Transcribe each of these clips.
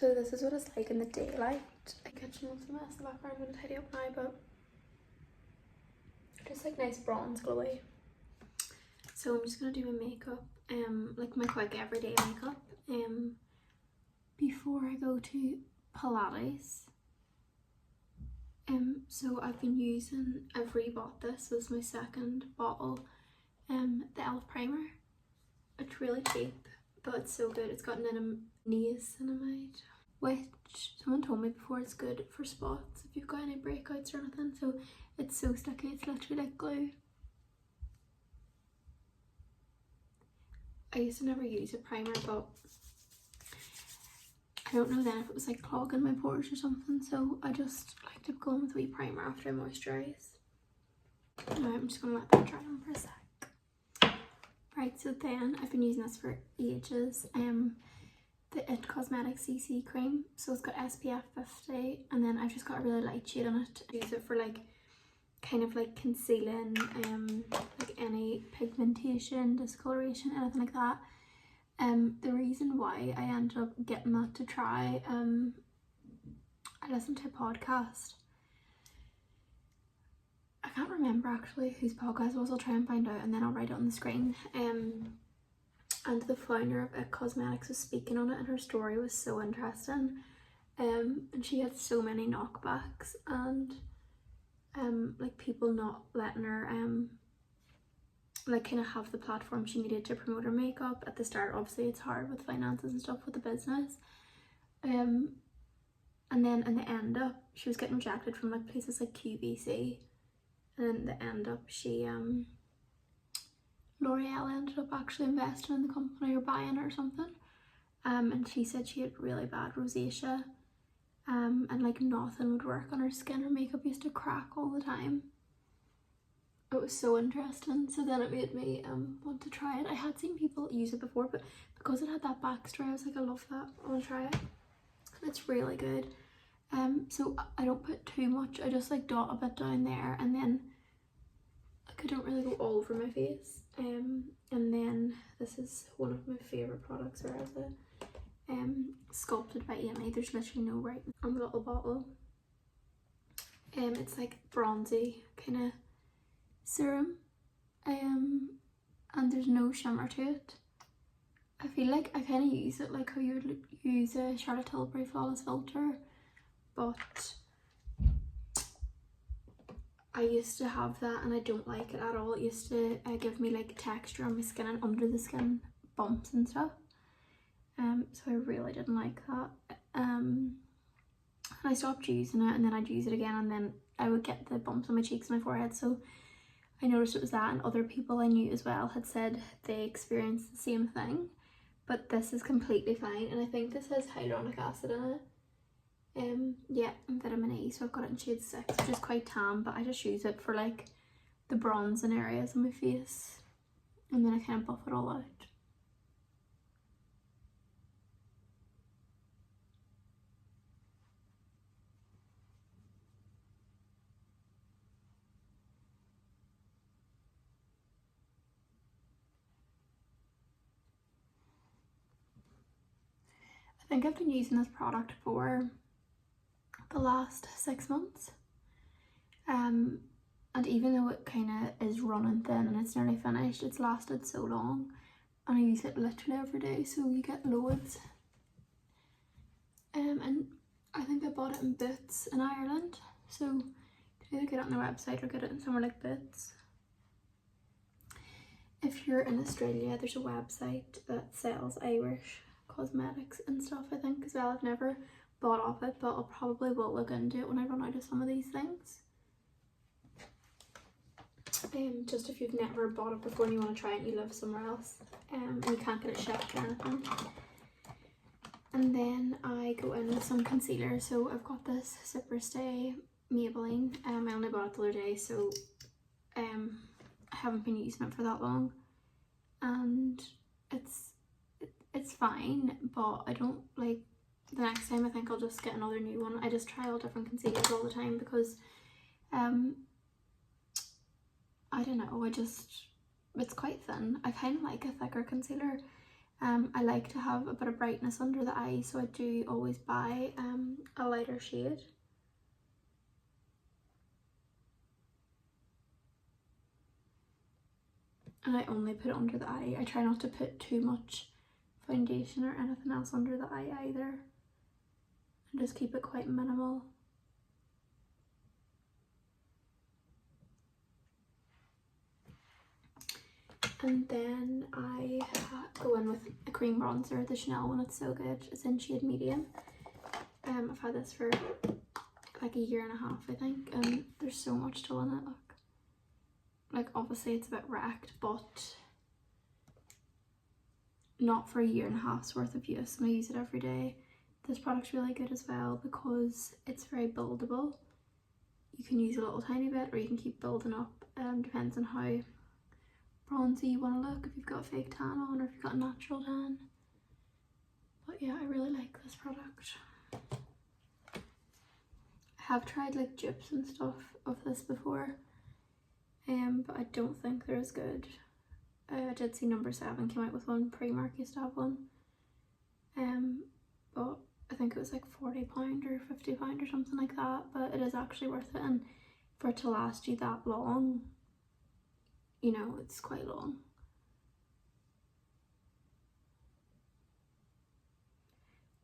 So this is what it's like in the daylight. The kitchen looks a mess in the background. I'm going to tidy up now, but just like nice bronze glowy. So I'm just going to do my makeup, like my quick everyday makeup, before I go to Pilates. So I've rebought this. This is my second bottle, the e.l.f. primer. It's really cheap, but it's so good. It's got niacinamide, which someone told me before it's good for spots if you've got any breakouts or anything. So it's so sticky, it's literally like glue. I used to never use a primer, but I don't know then if it was like clogging my pores or something, so I just like to go in with a wee primer after I moisturise. Now I'm just going to let that dry on for a sec. Right, so then I've been using this for ages, the It Cosmetics CC cream. So it's got SPF 50, and then I've just got a really light shade on it. I use it for like kind of like concealing like any pigmentation, discoloration, anything like that. The reason why I ended up getting that to try, I listened to a podcast. I can't remember actually whose podcast it was. I'll try and find out and then I'll write it on the screen. And the founder of It Cosmetics was speaking on it, and her story was so interesting. And she had so many knockbacks, and like people not letting her like kind of have the platform she needed to promote her makeup. At the start, obviously it's hard with finances and stuff with the business. And then in the end up, she was getting rejected from like places like QVC. And then the end up, she L'Oreal ended up actually investing in the company or buying it or something. And she said she had really bad rosacea, and like nothing would work on her skin. Her makeup used to crack all the time. It was so interesting. So then it made me want to try it. I had seen people use it before, but because it had that backstory, I was like, I love that, I want to try it. It's really good. So I don't put too much, I just like dot a bit down there, and then like I don't really go all over my face. And then this is one of my favourite products, where is it? Sculpted by Amy. There's literally no writing on the little bottle. It's like bronzy kind of serum, and there's no shimmer to it. I feel like I kind of use it like how you would use a Charlotte Tilbury Flawless Filter, but I used to have that and I don't like it at all. It used to give me like texture on my skin and under the skin bumps and stuff. So I really didn't like that. And I stopped using it, and then I'd use it again, and then I would get the bumps on my cheeks and my forehead. So I noticed it was that, and other people I knew as well had said they experienced the same thing. But this is completely fine, and I think this has hyaluronic acid in it. Yeah, and vitamin E, so I've got it in shade 6, which is quite tan, but I just use it for like the bronzing areas on my face, and then I kind of buff it all out. I think I've been using this product for the last 6 months, and even though it kind of is running thin and it's nearly finished, it's lasted so long, and I use it literally every day, so you get loads. And I think I bought it in Boots in Ireland, so you can either get it on their website or get it in somewhere like Boots. If you're in Australia, there's a website that sells Irish cosmetics and stuff, I think, as well. I've never bought off it, but I probably will look into it when I run out of some of these things. Just if you've never bought it before and you want to try it and you live somewhere else, and you can't get it shipped or anything. And then I go in with some concealer. So I've got this Super Stay Maybelline. I only bought it the other day, so I haven't been using it for that long, and it's fine, but I don't like, the next time I think I'll just get another new one. I just try all different concealers all the time because I don't know, it's quite thin. I kind of like a thicker concealer, I like to have a bit of brightness under the eyes, so I do always buy a lighter shade. And I only put it under the eye. I try not to put too much foundation or anything else under the eye either. And just keep it quite minimal. And then I go in with a cream bronzer, the Chanel one. It's so good. It's in shade medium. I've had this for like a year and a half, I think, and there's so much still in it. Look. Like, obviously it's a bit wrecked, but not for a year and a half's worth of use, and I use it every day. This product's really good as well because it's very buildable. You can use a little tiny bit, or you can keep building up. Depends on how bronzy you want to look, if you've got a fake tan on or if you've got a natural tan. But yeah, I really like this product. I have tried like dupes and stuff of this before, but I don't think they're as good. I did see Number 7 came out with one, Primark used to have one, but I think it was like £40 or £50 or something like that, but it is actually worth it, and for it to last you that long, you know, it's quite long.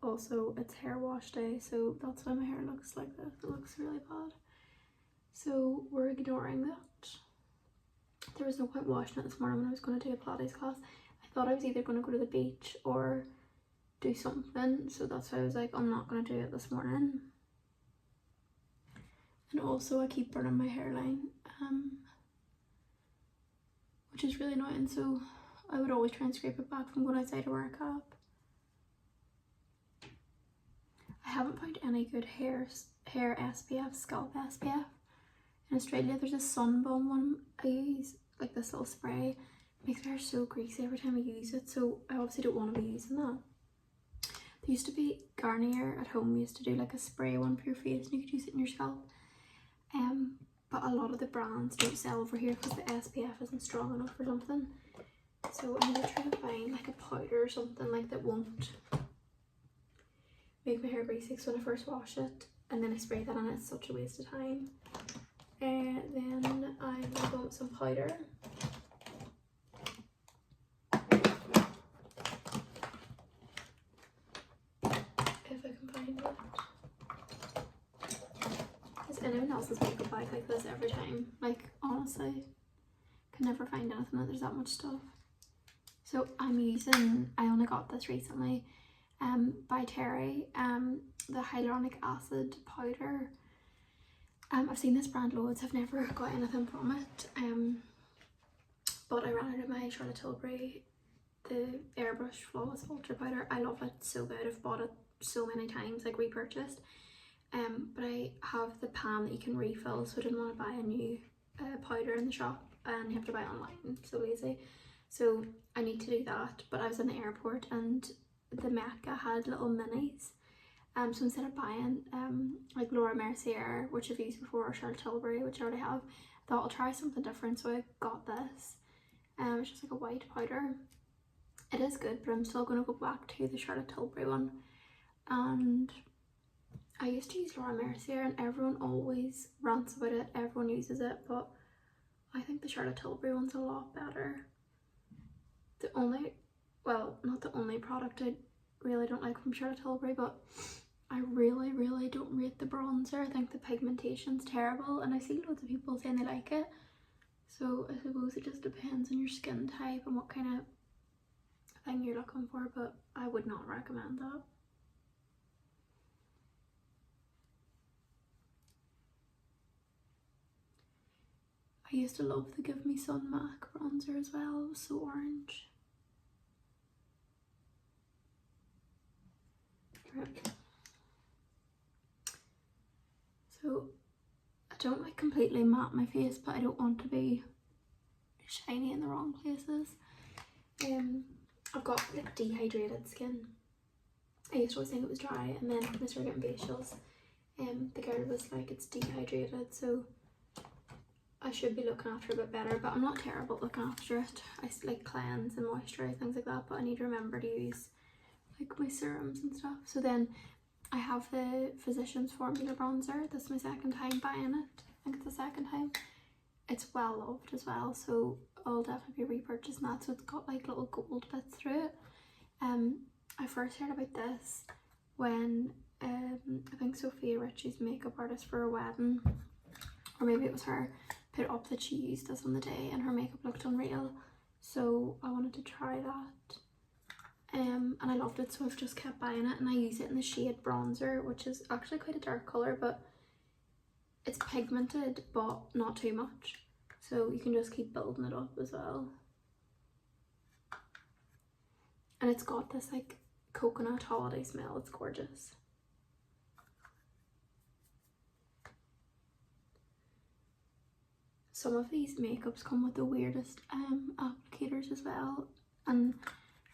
Also, it's hair wash day, so that's why my hair looks like this. It looks really bad. So we're ignoring that. There was no point washing it this morning when I was going to do a Pilates class. I thought I was either going to go to the beach or do something, so that's why I was like, I'm not going to do it this morning. And also I keep burning my hairline, which is really annoying, so I would always try and scrape it back from going outside to wear a cap. I haven't found any good hair SPF, scalp SPF. In Australia there's a sun balm one I use, like this little spray. It makes my hair so greasy every time I use it, so I obviously don't want to be using that. There used to be Garnier at home used to do like a spray one for your face and you could use it in your scalp. But a lot of the brands don't sell over here because the SPF isn't strong enough or something. So I'm gonna try to find like a powder or something like that won't make my hair greasy, because when I first wash it and then I spray that on, it's such a waste of time. And then I'm gonna go with some powder. If I can find it. Is anyone else's makeup bag like this every time? Like, honestly, can never find anything that there's that much stuff. So I'm using, I only got this recently, by Terry, the hyaluronic acid powder. I've seen this brand loads, I've never got anything from it, but I ran out of my Charlotte Tilbury, the airbrush flawless ultra powder. I love it, so good. I've bought it so many times, like repurchased, but I have the pan that you can refill, so I didn't want to buy a new powder in the shop and you have to buy it online, so lazy. So I need to do that, but I was in the airport and the Mecca had little minis. So instead of buying like Laura Mercier, which I've used before, or Charlotte Tilbury, which I already have, I thought I'll try something different, so I got this. It's just like a white powder. It is good, but I'm still going to go back to the Charlotte Tilbury one. And I used to use Laura Mercier and everyone always rants about it, everyone uses it, but I think the Charlotte Tilbury one's a lot better. The only, well, not the only product I really don't like from Charlotte Tilbury, but I really don't rate the bronzer. I think the pigmentation's terrible, and I see loads of people saying they like it, so I suppose it just depends on your skin type and what kind of thing you're looking for, but I would not recommend that. I used to love the Give Me Sun MAC bronzer as well. It was so orange. Right. So I don't like completely matte my face, but I don't want to be shiny in the wrong places. I've got like dehydrated skin. I used to always think it was dry, and then when I started getting facials, the girl was like, it's dehydrated, so I should be looking after it a bit better, but I'm not terrible at looking after it. I like cleanse and moisturize, things like that, but I need to remember to use like my serums and stuff. So then I have the Physicians Formula bronzer. This is my second time buying it. I think it's the second time. It's well loved as well, so I'll definitely be repurchasing that. So it's got like little gold bits through it. I first heard about this when I think Sophia Richie's makeup artist for her wedding, or maybe it was her, put up that she used this on the day and her makeup looked unreal, so I wanted to try that. And I loved it, so I've just kept buying it, and I use it in the shade bronzer, which is actually quite a dark colour, but it's pigmented but not too much, so you can just keep building it up as well. And it's got this like coconut holiday smell. It's gorgeous. Some of these makeups come with the weirdest applicators as well, and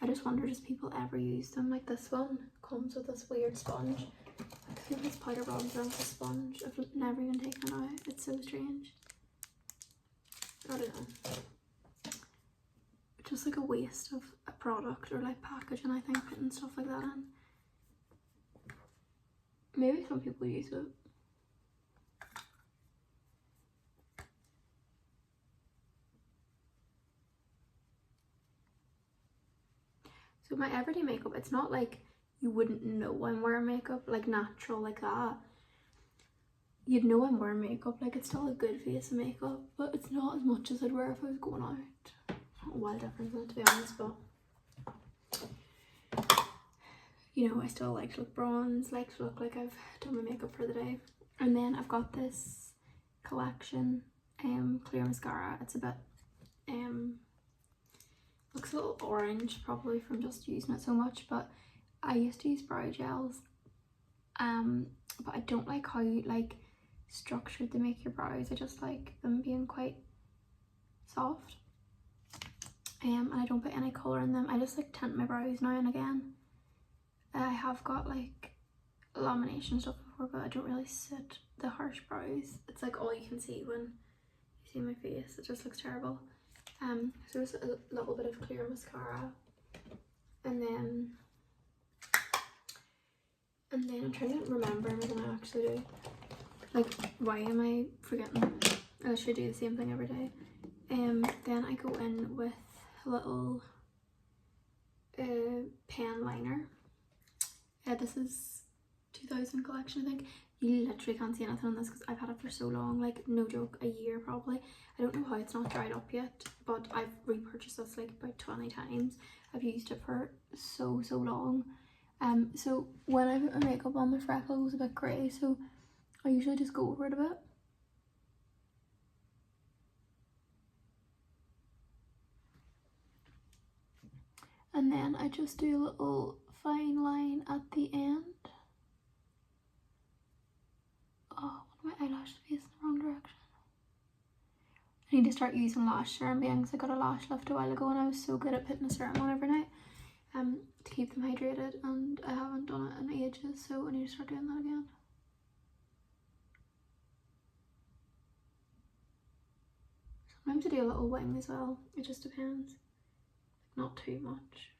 I just wonder, does people ever use them? Like this one comes with this weird sponge. I feel this powder bronzer off a sponge. I've never even taken it out. It's so strange. I don't know. Just like a waste of a product or like packaging, I think, putting stuff like that in. Maybe some people use it. So my everyday makeup, it's not like you wouldn't know I'm wearing makeup, like natural like that. You'd know I'm wearing makeup, like it's still a good face of makeup, but it's not as much as I'd wear if I was going out. Not a wild difference in it, to be honest, but you know, I still like to look bronzed, like to look like I've done my makeup for the day. And then I've got this collection clear mascara. It's a bit looks a little orange probably from just using it so much, but I used to use brow gels, but I don't like how like structured they make your brows. I just like them being quite soft, and I don't put any colour in them. I just like tint my brows now and again. I have got like lamination stuff before, but I don't really set the harsh brows. It's like all you can see when you see my face. It just looks terrible. So just a little bit of clear mascara, and then I'm trying to remember everything I actually do. Like, why am I forgetting? I should do the same thing every day. Then I go in with a little pen liner. This is 2000 collection, I think. You literally can't see anything on this because I've had it for so long, like no joke, a year probably. I don't know how it's not dried up yet, but I've repurchased this like about 20 times. I've used it for so long. So when I put my makeup on, my freckle goes a bit grey, so I usually just go over it a bit. And then I just do a little fine line at the end. Oh, my eyelashes facing the wrong direction. I need to start using lash serum because I got a lash lift a while ago and I was so good at putting a serum on every night to keep them hydrated, and I haven't done it in ages, so I need to start doing that again. Sometimes I do a little wing as well, it just depends, not too much.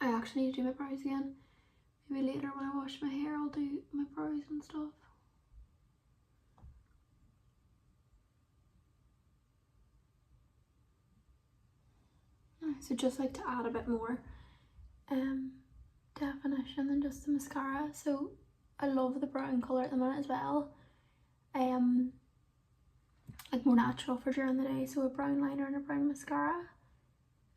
I actually need to do my brows again. Maybe later when I wash my hair I'll do my brows and stuff. So just like to add a bit more definition than just the mascara. So I love the brown colour at the minute as well. Like more natural for during the day, so a brown liner and a brown mascara.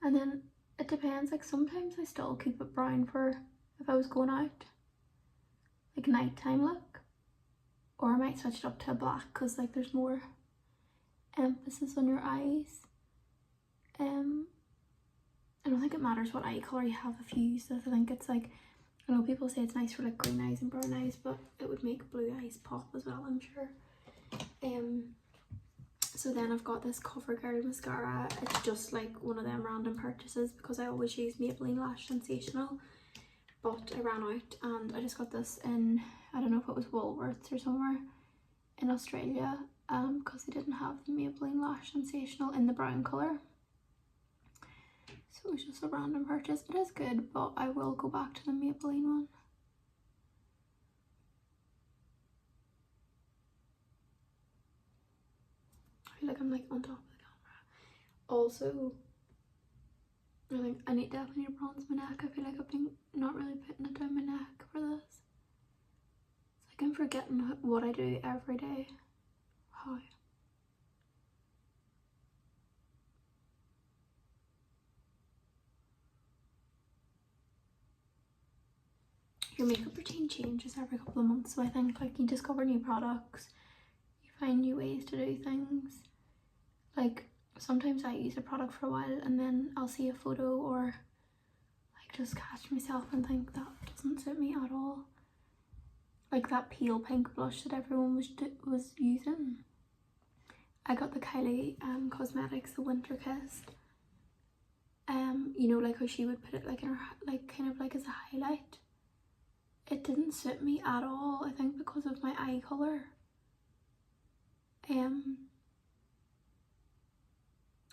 And then it depends, like sometimes I still keep it brown for if I was going out, like nighttime look, or I might switch it up to a black because like there's more emphasis on your eyes. I don't think it matters what eye colour you have if you use this. I think it's like, I know people say it's nice for like green eyes and brown eyes, but it would make blue eyes pop as well, I'm sure. So then I've got this CoverGirl mascara. It's just like one of them random purchases because I always use Maybelline Lash Sensational, but I ran out and I just got this in, I don't know if it was Woolworths or somewhere in Australia, because they didn't have the Maybelline Lash Sensational in the brown colour. So it was just a random purchase. It is good, but I will go back to the Maybelline one. I feel like I'm like on top of the camera. Also, I think I definitely need to bronze my neck. I feel like I've been not really putting it down my neck for this. It's like I'm forgetting what I do every day. How? Your makeup routine changes every couple of months, so I think like you discover new products, you find new ways to do things. Like sometimes I use a product for a while and then I'll see a photo or like just catch myself and think that doesn't suit me at all. Like that pale pink blush that everyone was using. I got the Kylie Cosmetics, the Winter Kiss. You know, like how she would put it like in her, like kind of like as a highlight. It didn't suit me at all, I think because of my eye colour. I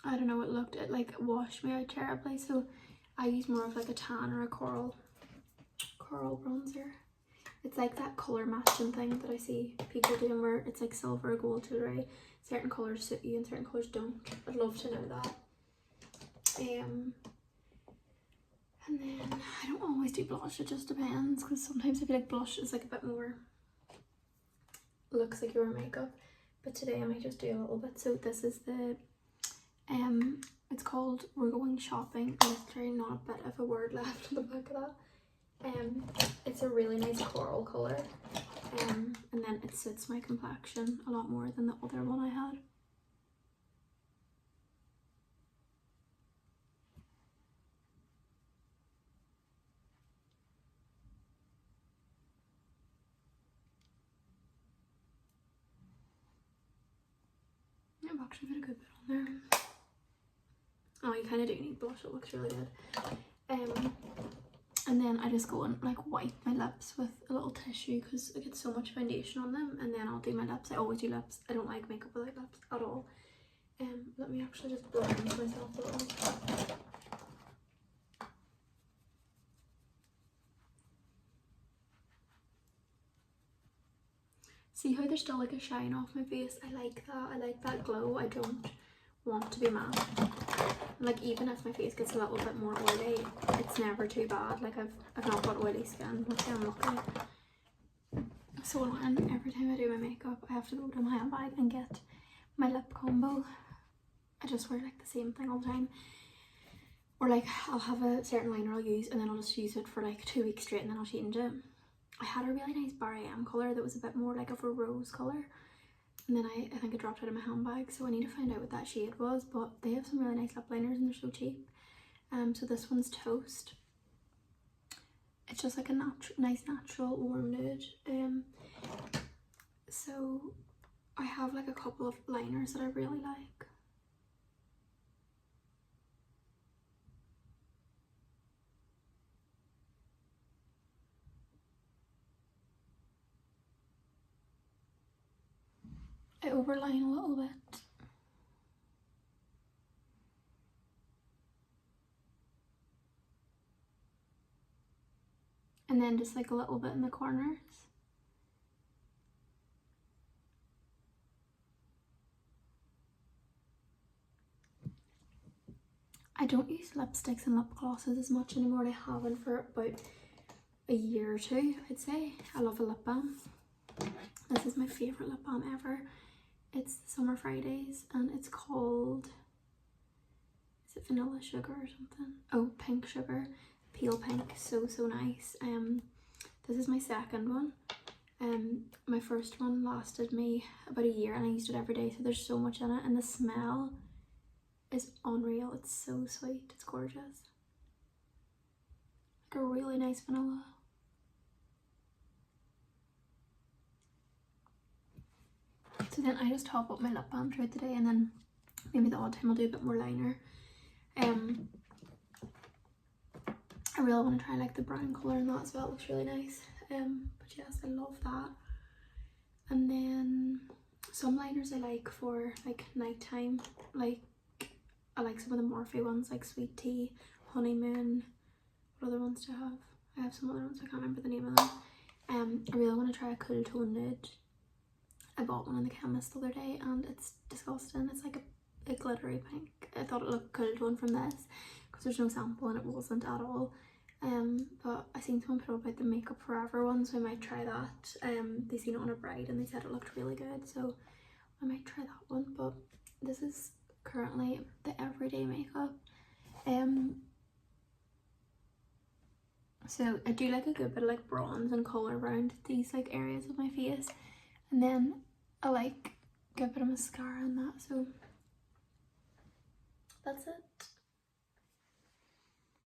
don't know, it like washed me out terribly, so I use more of like a tan or a coral bronzer. It's like that colour matching thing that I see people doing where it's like silver or gold jewellery. Certain colours suit you and certain colours don't. I'd love to know that. And then I don't always do blush, it just depends, because sometimes I feel like blush is like a bit more, looks like your makeup, but today I might just do a little bit. So this is the it's called We're Going Shopping. Literally not a bit of a word left on the back of that. It's a really nice coral colour, and then it suits my complexion a lot more than the other one I had. I've actually got a good bit on there. Oh, you kind of do need blush, it looks really good. And then I just go and like wipe my lips with a little tissue because I get so much foundation on them, and then I'll do my lips. I always do lips. I don't like makeup without lips at all. Let me actually just bronze myself a little. See how there's still like a shine off my face? I like that. I like that glow. I don't want to be matte. Like even if my face gets a little bit more oily, it's never too bad. Like I've not got oily skin, which I'm lucky. So annoying. Every time I do my makeup, I have to go to my handbag and get my lip combo. I just wear like the same thing all the time. Or like I'll have a certain liner I'll use and then I'll just use it for like 2 weeks straight and then I'll change it. I had a really nice Barry M colour that was a bit more like of a rose colour. And then I think it dropped out of my handbag, so I need to find out what that shade was, but they have some really nice lip liners and they're so cheap. So this one's Toast. It's just like a nice natural warm nude. So I have like a couple of liners that I really like. I overline a little bit. And then just like a little bit in the corners. I don't use lipsticks and lip glosses as much anymore. I haven't for about a year or two, I'd say. I love a lip balm. This is my favourite lip balm ever. It's the Summer Fridays and it's called, is it Vanilla Sugar or something? Oh, Pink Sugar, pale pink, so nice. This is my second one. My first one lasted me about a year and I used it every day, so there's so much in it, and the smell is unreal. It's so sweet, it's gorgeous. Like a really nice vanilla. So then I just top up my lip balm throughout the day, and then maybe the odd time I'll do a bit more liner. I really want to try like the brown colour in that as well, it looks really nice. But yes, I love that. And then Some liners I like for like nighttime, like I like some of the Morphe ones, like Sweet Tea, Honeymoon. What other ones do I have? I have some other ones, I can't remember the name of them. I really want to try a cool tone nude. I bought one in the chemist the other day and it's disgusting. It's like a glittery pink. I thought it looked cool tone from this because there's no sample and it wasn't at all. But I seen someone put up about the Makeup Forever one, so I might try that. They seen it on a bride and they said it looked really good, so I might try that one. But this is currently the everyday makeup. So I do like a good bit of like bronze and colour around these like areas of my face, and then I like a good bit of mascara and that, so that's it.